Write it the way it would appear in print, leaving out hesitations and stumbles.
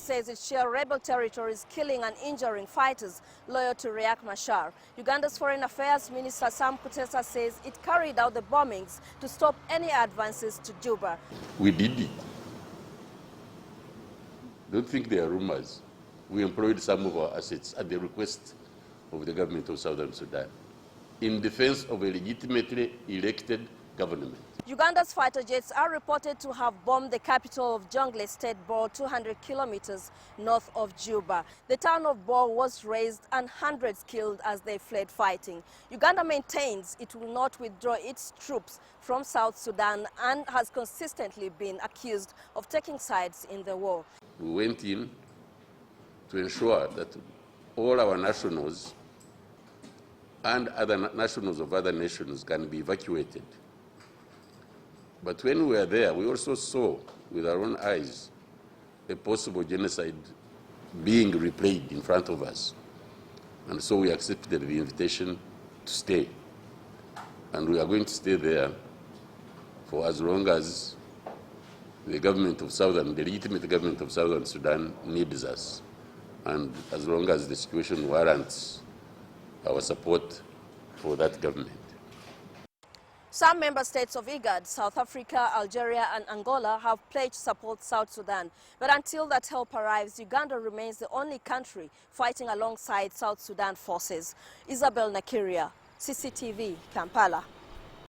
says it shares rebel territories, killing and injuring fighters loyal to Riek Machar. Uganda's Foreign Affairs Minister Sam Kutesa says it carried out the bombings to stop any advances to Juba. We did it. Don't think they are rumors. We employed some of our assets at the request of the government of Southern Sudan in defense of a legitimately elected government. Uganda's fighter jets are reported to have bombed the capital of Jonglei State, Bor, 200 kilometers north of Juba. The town of Bor was razed and hundreds killed as they fled fighting. Uganda maintains it will not withdraw its troops from South Sudan and has consistently been accused of taking sides in the war. We went in to ensure that all our nationals and other nationals of other nations can be evacuated. But when we were there, we also saw with our own eyes a possible genocide being replayed in front of us. And so we accepted the invitation to stay. And we are going to stay there for as long as the government of the legitimate government of Southern Sudan needs us. And as long as the situation warrants our support for that government. Some member states of IGAD, South Africa, Algeria and Angola have pledged support South Sudan. But until that help arrives, Uganda remains the only country fighting alongside South Sudan forces. Isabel Nakiria, CCTV, Kampala.